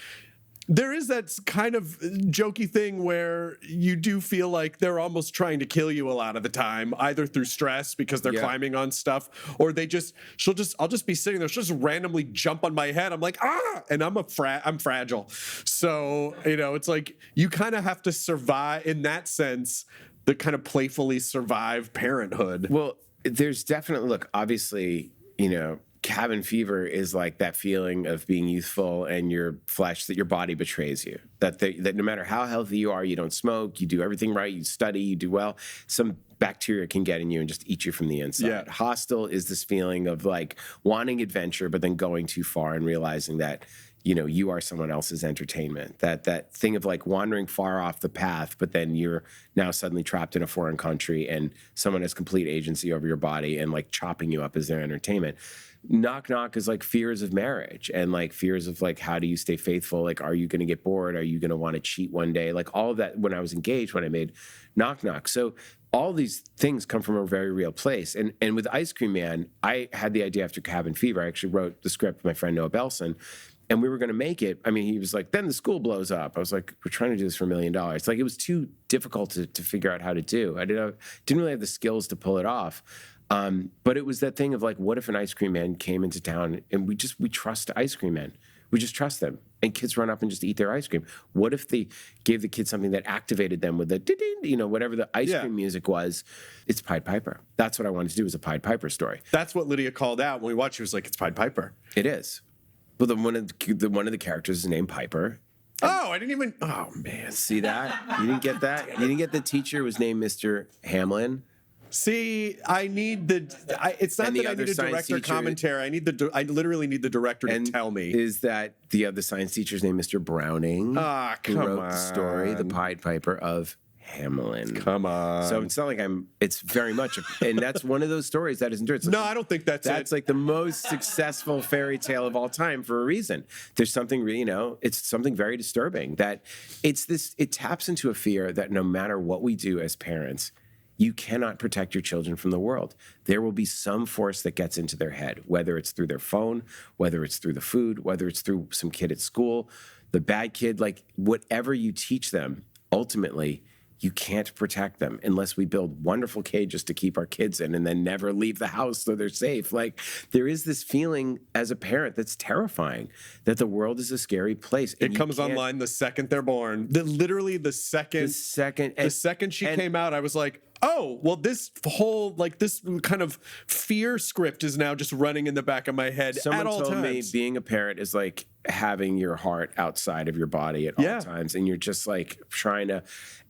There is that kind of jokey thing where you do feel like they're almost trying to kill you a lot of the time, either through stress because they're climbing on stuff, or I'll just be sitting there, she'll just randomly jump on my head. I'm like, and I'm fragile. So, it's like you kind of have to survive in that sense, the kind of playfully survive parenthood. Well, there's definitely, look, obviously, cabin fever is like that feeling of being youthful and your flesh, that your body betrays you. That no matter how healthy you are, you don't smoke, you do everything right, you study, you do well, some bacteria can get in you and just eat you from the inside. Yeah. Hostel is this feeling of like wanting adventure, but then going too far and realizing that you are someone else's entertainment. That thing of like wandering far off the path, but then you're now suddenly trapped in a foreign country and someone has complete agency over your body and like chopping you up as their entertainment. Knock Knock is like fears of marriage and like fears of like, how do you stay faithful? Like, are you going to get bored? Are you going to want to cheat one day? Like all of that when I was engaged, when I made Knock Knock. So all these things come from a very real place. And with Ice Cream Man, I had the idea after Cabin Fever. I actually wrote the script with my friend Noah Belson, and we were going to make it. I mean, he was like, then the school blows up. I was like, we're trying to do this for $1 million. Like, it was too difficult to figure out how to do. I didn't really have the skills to pull it off. But it was that thing of like, what if an ice cream man came into town and we trust ice cream men. We just trust them. And kids run up and just eat their ice cream. What if they gave the kids something that activated them with the, whatever the ice cream music was? It's Pied Piper. That's what I wanted to do, was a Pied Piper story. That's what Lydia called out when we watched. She was like, it's Pied Piper. It is. Well, one of the characters is named Piper. Oh, I didn't even. Oh, man. See that? You didn't get that? You didn't get the teacher was named Mr. Hamlin? See, I need it's not that I need a director commentary. I literally need the director to tell me. Is that the other science teacher's name, Mr. Browning? Ah, come who wrote on. the story, The Pied Piper of Hamelin. Come on. So it's not like it's very much, and that's one of those stories that isn't true. No, I don't think that's like the most successful fairy tale of all time for a reason. There's something, it's something very disturbing that it taps into a fear that no matter what we do as parents, you cannot protect your children from the world. There will be some force that gets into their head, whether it's through their phone, whether it's through the food, whether it's through some kid at school, the bad kid, like whatever you teach them, ultimately, you can't protect them unless we build wonderful cages to keep our kids in and then never leave the house so they're safe. Like there is this feeling as a parent that's terrifying that the world is a scary place. It comes online the second they're born. Literally the second she came out, I was like, oh, well, this whole, this kind of fear script is now just running in the back of my head at all times. Someone told me being a parent is like having your heart outside of your body at all times. And you're just like trying to,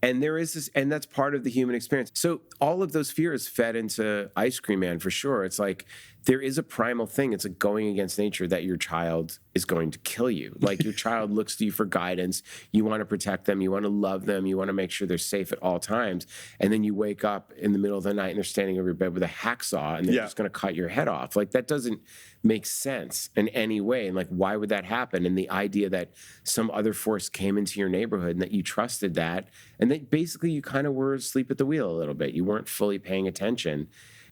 and there is this, and that's part of the human experience. So all of those fears fed into Ice Cream Man for sure. It's like, there is a primal thing. It's like going against nature that your child is going to kill you. Like your child looks to you for guidance. You want to protect them. You want to love them. You want to make sure they're safe at all times. And then you wake up in the middle of the night and they're standing over your bed with a hacksaw and they're just going to cut your head off. Like that doesn't make sense in any way. And like, why would that happen? And the idea that some other force came into your neighborhood and that you trusted that, and that basically you kind of were asleep at the wheel a little bit. You weren't fully paying attention.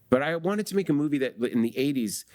But I wanted to make a movie that in the 80s,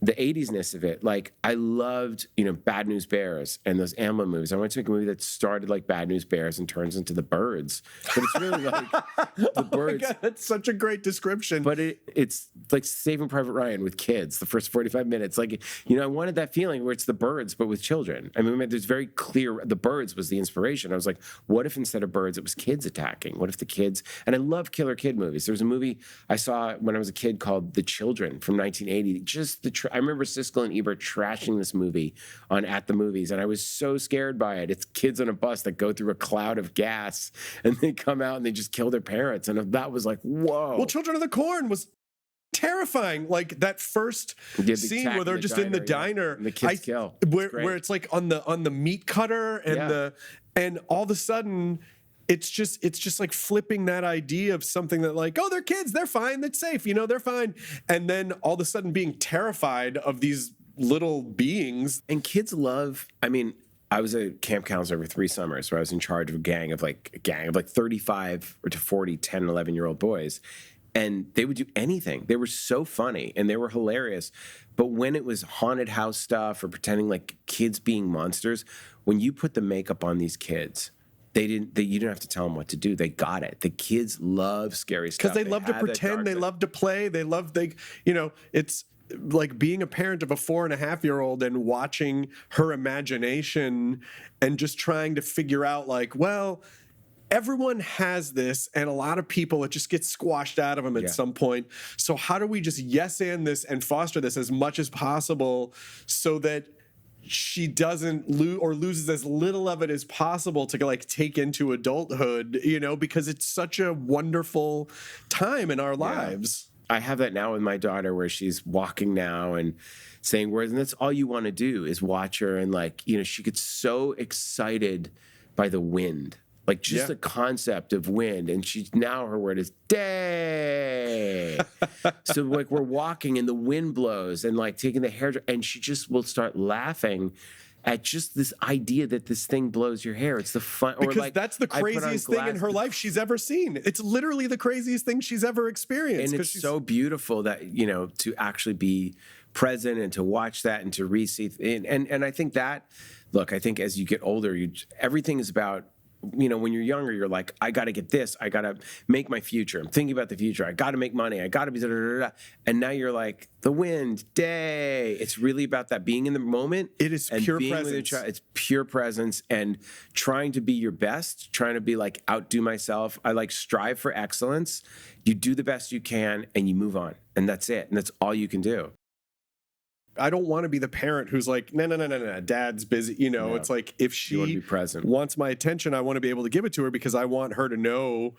the 80s-ness of it, like I loved, Bad News Bears and those Amblin movies. I wanted to make a movie that started like Bad News Bears and turns into The Birds. But it's really like The Birds. My God, that's such a great description. But it's like Saving Private Ryan with kids, the first 45 minutes. Like, I wanted that feeling where it's The Birds, but with children. I mean, there's very clear, The Birds was the inspiration. I was like, what if instead of birds, it was kids attacking? What if the kids, and I love killer kid movies. There was a movie I saw when I was a kid called The Children from 1980. I remember Siskel and Ebert trashing this movie at the movies, and I was so scared by it. It's kids on a bus that go through a cloud of gas, and they come out and they just kill their parents, and that was like, whoa. Well, Children of the Corn was terrifying. Like that first scene where they're just in the diner, and the kids kill. Where it's like on the meat cutter and and all of a sudden. It's just like flipping that idea of something that like, oh, they're kids, they're fine, that's safe, they're fine. And then all of a sudden being terrified of these little beings. And kids love, I was a camp counselor for 3 summers where I was in charge of a gang of 35 or to 40, 10, 11-year-old boys. And they would do anything. They were so funny and they were hilarious. But when it was haunted house stuff or pretending like kids being monsters, when you put the makeup on these kids, you didn't have to tell them what to do. They got it. The kids love scary stuff. Because they love to pretend. They love to play. It's like being a parent of a 4.5-year-old and watching her imagination and just trying to figure out like, well, everyone has this, and a lot of people, it just gets squashed out of them at some point. So how do we just yes-and this and foster this as much as possible so that she doesn't loses as little of it as possible to like take into adulthood, because it's such a wonderful time in our lives. I have that now with my daughter where she's walking now and saying words, and that's all you want to do is watch her. And like, she gets so excited by the wind. Like just the concept of wind, and her word is day. So like we're walking and the wind blows, and like taking the hair, and she just will start laughing at just this idea that this thing blows your hair. It's the fun, because like, that's the craziest thing in her life she's ever seen. It's literally the craziest thing she's ever experienced, and it's so beautiful that to actually be present and to watch that and to receive. And I think that, look, I think as you get older, everything is about when you're younger, you're like, I got to get this. I got to make my future. I'm thinking about the future. I got to make money. I got to be da, da, da, da. And now you're like, the wind, day. It's really about that being in the moment. It is pure presence. It's pure presence and trying to be your best, trying to be like outdo myself. I like strive for excellence. You do the best you can and you move on. And that's it. And that's all you can do. I don't want to be the parent who's like, no, dad's busy. No. It's like, if she want to be present. wants my attention, I want to be able to give it to her because I want her to know,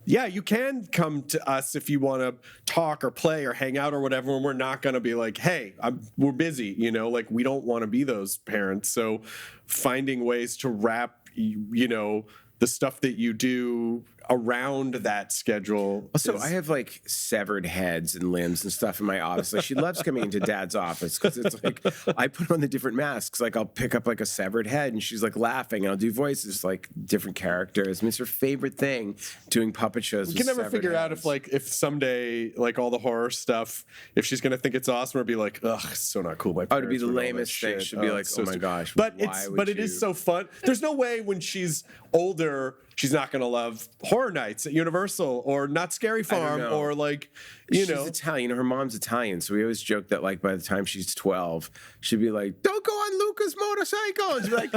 yeah, you can come to us if you want to talk or play or hang out or whatever. And we're not going to be like, hey, we're busy. Like, we don't want to be those parents. So finding ways to wrap, the stuff that you do around that schedule. Also, I have like severed heads and limbs and stuff in my office. Like, she loves coming into Dad's office because it's like I put on the different masks. Like, I'll pick up like a severed head and she's like laughing, and I'll do voices like different characters. I mean, it's her favorite thing, doing puppet shows. We can never figure out if someday like all the horror stuff, if she's gonna think it's awesome or be like, ugh, it's so not cool. My to be the lamest thing. She'd be like, oh my gosh. But it is so fun. There's no way when she's older she's not going to love Horror Nights at Universal or Not Scary Farm or like, she's Italian. Her mom's Italian. So we always joke that like by the time she's 12, she'd be like, don't go on Luca's motorcycle. And she'd be like,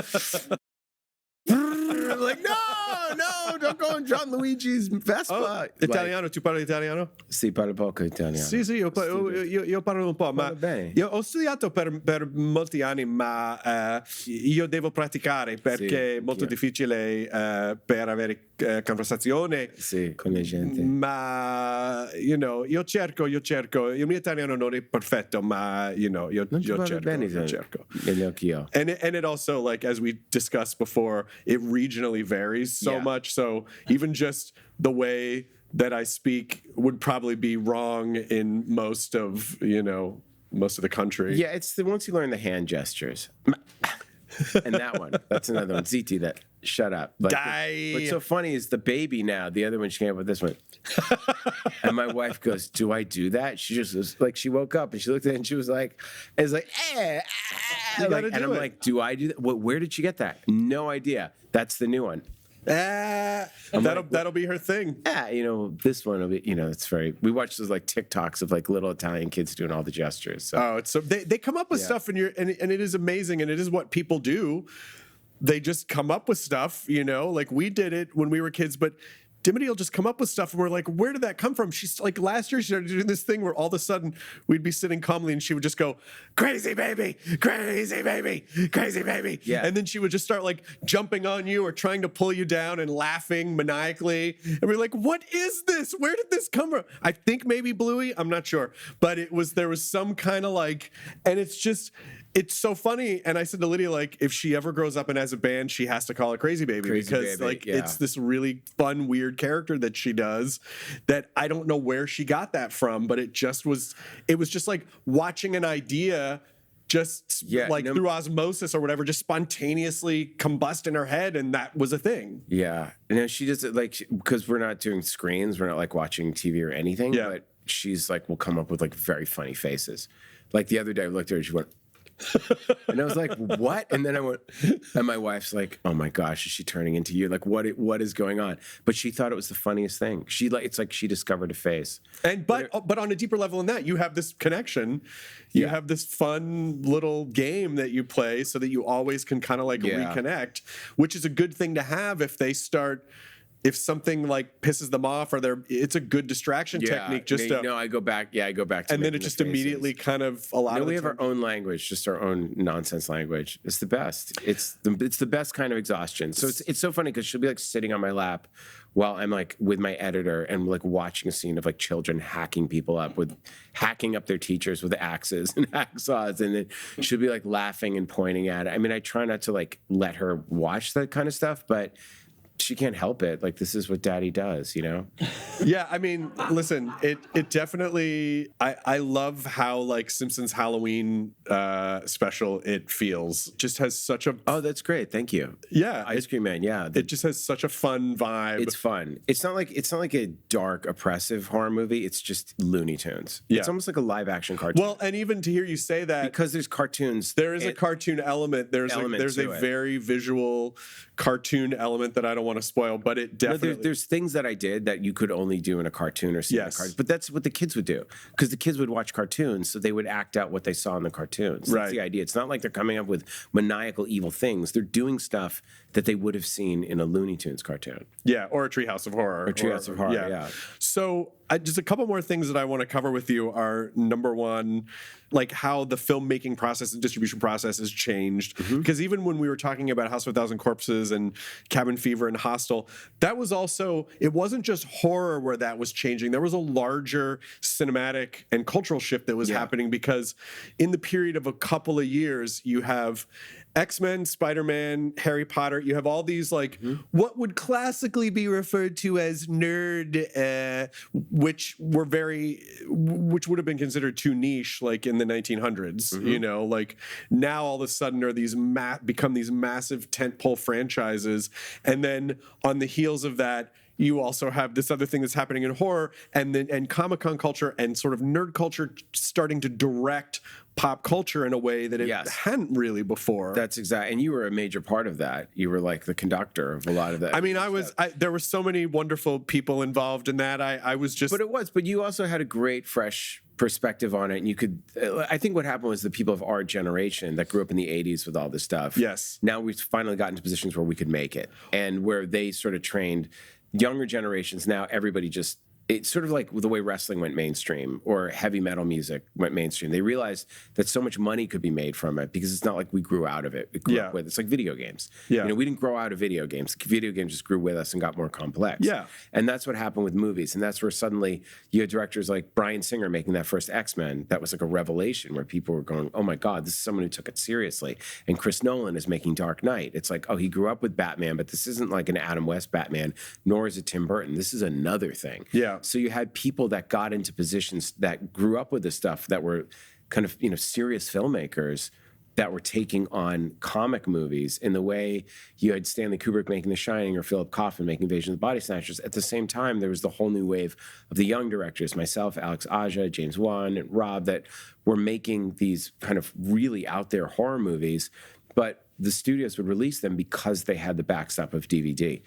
like, no, don't go on John Luigi's Vespa. Oh, italiano, tu parli italiano? Sì, parlo poco italiano. Sì, io parlo un po', ma io ho studiato per molti anni, ma io devo praticare perché è molto difficile per avere conversazione. Sì, con la gente. Ma, io cerco, il mio italiano non è perfetto, ma, io cerco. And it also, like, as we discussed before, it regionally varies so much. So even just the way that I speak would probably be wrong in most of the country. Yeah, it's once you learn the hand gestures. And that one, that's another one. Ziti, that shut up. Like, what's so funny is the baby now, the other one, she came up with this one. And my wife goes, do I do that? She just was like, she woke up and she looked at it and she was like, and I'm like, do I do that? Where did she get that? No idea. That's the new one. That'll be her thing. Yeah, this one will be, it's very. We watch those like TikToks of like little Italian kids doing all the gestures. So. Oh, it's so they come up with stuff and it is amazing, and it is what people do. They just come up with stuff, like we did it when we were kids, but Dimity will just come up with stuff and we're like, where did that come from? She's like, last year she started doing this thing where all of a sudden we'd be sitting calmly and she would just go, crazy baby, crazy baby, crazy baby. Yeah. And then she would just start like jumping on you or trying to pull you down and laughing maniacally. And we're like, what is this? Where did this come from? I think maybe Bluey, I'm not sure. But there was some kind of like, and it's so funny. And I said to Lydia, like, if she ever grows up and has a band, she has to call it Crazy Baby because it's this really fun, weird character that she does that I don't know where she got that from, but it was just like watching an idea through osmosis or whatever, just spontaneously combust in her head. And that was a thing. Yeah. And she does it like, because we're not doing screens, we're not like watching TV or anything, but she's like, will come up with like very funny faces. Like the other day I looked at her and she went, and I was like, what? And then I went, and my wife's like, oh my gosh, is she turning into you? Like, what is going on? But she thought it was the funniest thing. It's like she discovered a face. But on a deeper level than that, you have this connection. You have this fun little game that you play so that you always can kind of like reconnect, which is a good thing to have if something like pisses them off or it's a good distraction technique. I go back to and then it just immediately kind of a lot of we have our own language, just our own nonsense language. It's the best. It's the best kind of exhaustion. So it's so funny because she'll be like sitting on my lap while I'm like with my editor and like watching a scene of like children hacking people up hacking up their teachers with axes and hacksaws, and then she'll be like laughing and pointing at it. I mean, I try not to like let her watch that kind of stuff, but she can't help it. Like, this is what daddy does, Yeah, I mean, listen, it definitely, I love how like Simpsons Halloween special it feels. Just has such a... Oh, that's great. Thank you. Yeah. Ice Cream Man, yeah. It just has such a fun vibe. It's fun. It's not like a dark, oppressive horror movie. It's just Looney Tunes. Yeah. It's almost like a live action cartoon. Well, and even to hear you say that... Because there's cartoons. There is a cartoon element. There's a very visual cartoon element that I don't want to spoil, but it No, definitely. there's things that I did that you could only do in a cartoon or see in a Yes. cartoon. But that's what the kids would do, because the kids would watch cartoons, so they would act out what they saw in the cartoons. That's Right. the idea. It's not like they're coming up with maniacal evil things. They're doing stuff that they would have seen in a Looney Tunes cartoon. Yeah, or a Treehouse of Horror. Or Treehouse of Horror, yeah. So just a couple more things that I want to cover with you are, number one, like how the filmmaking process and distribution process has changed. Because even when we were talking about House of a Thousand Corpses and Cabin Fever and Hostel, that was also, it wasn't just horror where that was changing. There was a larger cinematic and cultural shift that was happening, because in the period of a couple of years, you have X-Men, Spider-Man, Harry Potter. You have all these like what would classically be referred to as nerd, which would have been considered too niche, like in the 1900s. You know, like now all of a sudden are these become these massive tentpole franchises, and then on the heels of that, you also have this other thing that's happening in horror and Comic-Con culture and sort of nerd culture starting to direct pop culture in a way that it hadn't really before. That's exactly, and you were a major part of that. You were like the conductor of a lot of that. I mean, there were so many wonderful people involved in that. I was just, but you also had a great, fresh perspective on it, and you could. I think what happened was the people of our generation that grew up in the '80s with all this stuff. Yes. Now we've finally gotten to positions where we could make it, and where they sort of trained younger generations. Now everybody just. It's sort of like the way wrestling went mainstream or heavy metal music went mainstream. They realized that so much money could be made from it, because it's not like we grew out of it. We grew up with it. It's like video games. Yeah. You know, we didn't grow out of video games. Video games just grew with us and got more complex. Yeah. And that's what happened with movies. And that's where suddenly you had directors like Bryan Singer making that first X-Men. That was like a revelation, where people were going, oh my God, this is someone who took it seriously. And Chris Nolan is making Dark Knight. It's like, oh, he grew up with Batman, but this isn't like an Adam West Batman, nor is it Tim Burton. This is another thing. Yeah. So you had people that got into positions that grew up with this stuff, that were kind of, you know, serious filmmakers that were taking on comic movies in the way you had Stanley Kubrick making The Shining or Philip Kaufman making Invasion of the Body Snatchers. At the same time, there was the whole new wave of the young directors, myself, Alex Aja, James Wan, and Rob, that were making these kind of really out there horror movies, but the studios would release them because they had the backstop of DVD.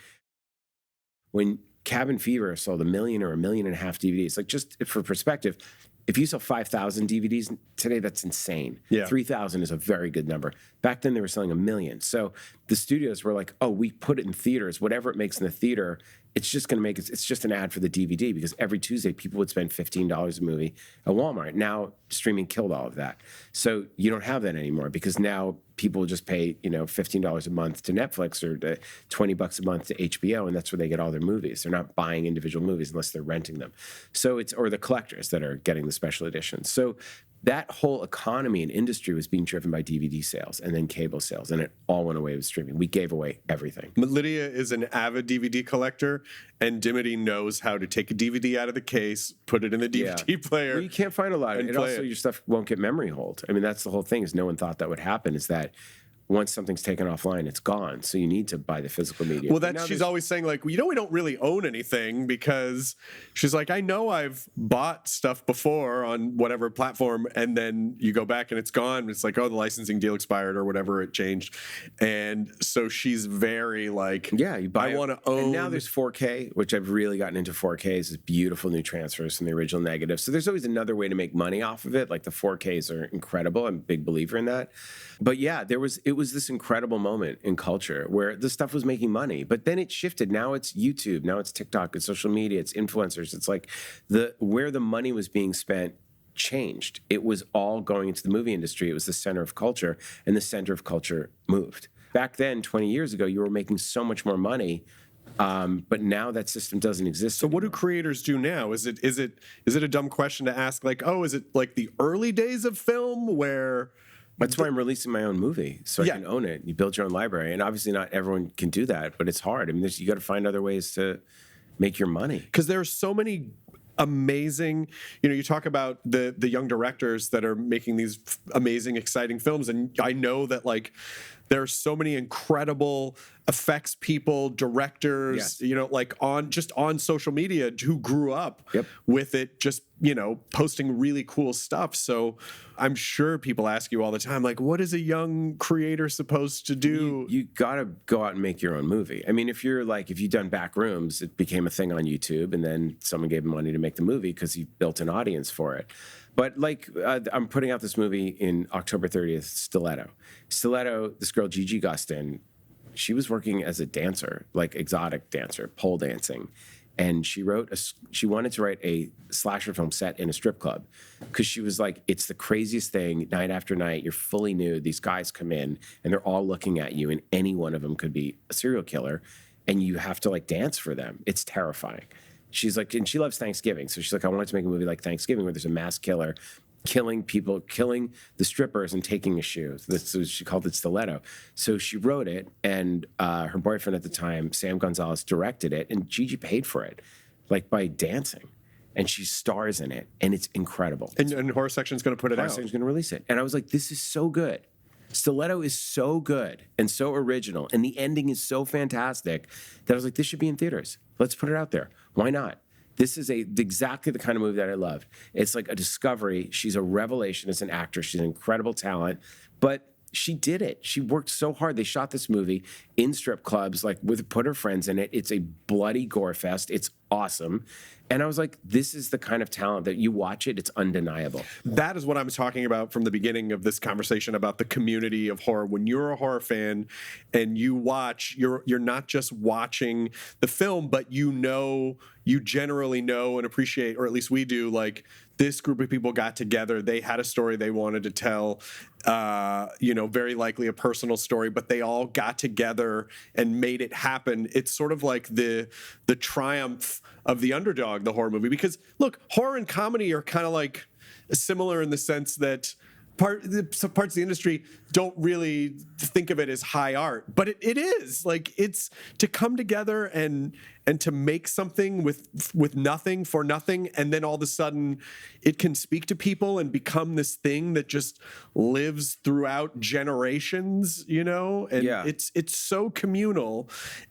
When Cabin Fever sold 1 million or 1.5 million DVDs. Like, just for perspective, if you sell 5,000 DVDs today, that's insane. Yeah. 3,000 is a very good number. Back then, they were selling 1 million. So the studios were like, oh, we put it in theaters. Whatever it makes in the theater, it's just going to make it, it's just an ad for the DVD, because every Tuesday, people would spend $15 a movie at Walmart. Now, streaming killed all of that. So you don't have that anymore, because now people just pay, you know, $15 a month to Netflix or $20 a month to HBO, and that's where they get all their movies. They're not buying individual movies unless they're renting them. So it's, or the collectors that are getting the special editions. So that whole economy and industry was being driven by DVD sales and then cable sales, and it all went away with streaming. We gave away everything. Lydia is an avid DVD collector, and Dimity knows how to take a DVD out of the case, put it in the DVD player. Well, you can't find a lot of it. and And play also, it. your stuff won't get memory hold. I mean, that's the whole thing, is no one thought that would happen, is that once something's taken offline, it's gone. So you need to buy the physical media. Well, she's always saying, like, you know, we don't really own anything, because she's like, I know I've bought stuff before on whatever platform, and then you go back and it's gone. It's like, oh, the licensing deal expired or whatever, it changed. And so she's very like, yeah, you buy. I want to own. And now there's 4K, which I've really gotten into. 4K is beautiful new transfers from the original negative. So there's always another way to make money off of it. Like, the 4Ks are incredible. I'm a big believer in that. But yeah, it was this incredible moment in culture where the stuff was making money, but then it shifted. Now it's YouTube, now it's TikTok, it's social media, it's influencers. It's like where the money was being spent changed. It was all going into the movie industry. It was the center of culture, and the center of culture moved. Back then, 20 years ago, you were making so much more money. But now that system doesn't exist. So what do creators do now? Is it a dumb question to ask? Like, oh, is it like the early days of film where? That's why I'm releasing my own movie, so I can own it. You build your own library, and obviously not everyone can do that, but it's hard. I mean, you got to find other ways to make your money. Because there are so many amazing, you know, you talk about the young directors that are making these amazing, exciting films, and I know that, like, there are so many incredible effects people, directors, Yes. you know, like on social media who grew up Yep. with it, just, you know, posting really cool stuff. So I'm sure people ask you all the time, like, what is a young creator supposed to do? You gotta go out and make your own movie. I mean, if you've done Back Rooms, it became a thing on YouTube, and then someone gave him money to make the movie because he built an audience for it. But I'm putting out this movie in October 30th, Stiletto. Stiletto, this girl Gigi Gustin, she was working as a dancer, like exotic dancer, pole dancing. And she wanted to write a slasher film set in a strip club because she was like, it's the craziest thing. Night after night, you're fully nude. These guys come in and they're all looking at you, and any one of them could be a serial killer, and you have to like dance for them. It's terrifying. She's like, and she loves Thanksgiving. So she's like, I wanted to make a movie like Thanksgiving where there's a mass killer killing people, killing the strippers and taking a shoe. So she called it Stiletto. So she wrote it, and her boyfriend at the time, Sam Gonzalez, directed it, and Gigi paid for it, like by dancing. And she stars in it, and it's incredible. And Horror Section's going to put it Horror out. Section's going to release it. And I was like, this is so good. Stiletto is so good and so original, and the ending is so fantastic that I was like, this should be in theaters. Let's put it out there. Why not? This is exactly the kind of movie that I loved. It's like a discovery. She's a revelation as an actress. She's an incredible talent, but she did it. She worked so hard. They shot this movie in strip clubs, like put her friends in it. It's a bloody gore fest. It's awesome. And I was like, this is the kind of talent that you watch it, it's undeniable. That is what I'm talking about from the beginning of this conversation about the community of horror. When you're a horror fan and you watch, you're not just watching the film, but you generally know and appreciate, or at least we do, like, this group of people got together, they had a story they wanted to tell, very likely a personal story, but they all got together and made it happen. It's sort of like the triumph of the underdog, the horror movie. Because look, horror and comedy are kind of like similar in the sense that some parts of the industry don't really think of it as high art, but it is. Like, it's to come together and to make something with nothing for nothing, and then all of a sudden it can speak to people and become this thing that just lives throughout generations, you know? And Yeah. it's so communal.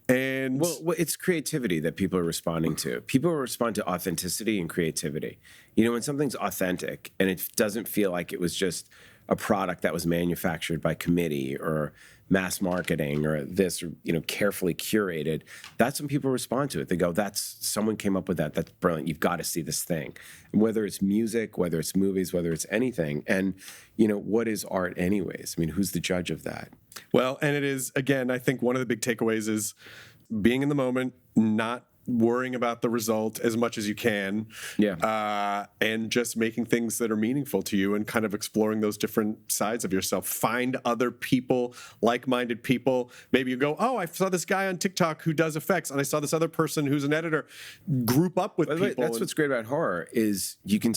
And Well, it's creativity that people are responding to. People respond to authenticity and creativity. You know, when something's authentic and it doesn't feel like it was just a product that was manufactured by committee or mass marketing or this, or, carefully curated, that's when people respond to it. They go, someone came up with that. That's brilliant. You've got to see this thing. And whether it's music, whether it's movies, whether it's anything. And, what is art anyways? I mean, who's the judge of that? Well, and it is, again, I think one of the big takeaways is being in the moment, not worrying about the result as much as you can. Yeah. And just making things that are meaningful to you and kind of exploring those different sides of yourself. Find other people, like-minded people. Maybe you go, oh, I saw this guy on TikTok who does effects, and I saw this other person who's an editor. Group up with people. That's what's great about horror is you can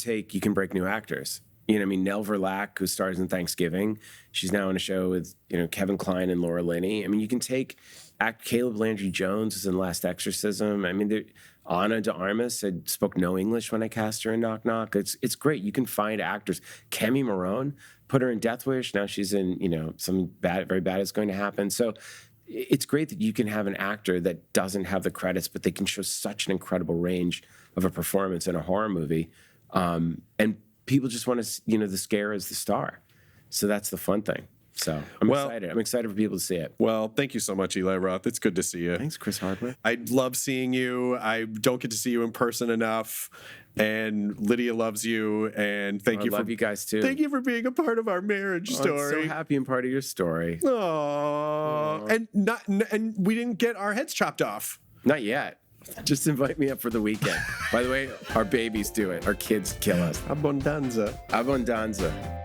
break new actors. Nell Verlaque, who stars in Thanksgiving, she's now on a show with, Kevin Kline and Laura Linney. I mean, you can take Caleb Landry Jones is in Last Exorcism. I mean, Ana de Armas spoke no English when I cast her in Knock Knock. It's great. You can find actors. Kemi Marone, put her in Death Wish. Now she's in, something bad, very bad is going to happen. So it's great that you can have an actor that doesn't have the credits, but they can show such an incredible range of a performance in a horror movie. And people just want to, the scare is the star. So that's the fun thing. So I'm excited. I'm excited for people to see it. Well, thank you so much, Eli Roth. It's good to see you. Thanks, Chris Hardwick. I love seeing you. I don't get to see you in person enough. And Lydia loves you. And thank you I love you guys too. Thank you for being a part of our marriage story. I'm so happy I'm part of your story. Aww. And we didn't get our heads chopped off. Not yet. Just invite me up for the weekend. By the way, our babies do it. Our kids kill us. Abundanza. Abundanza.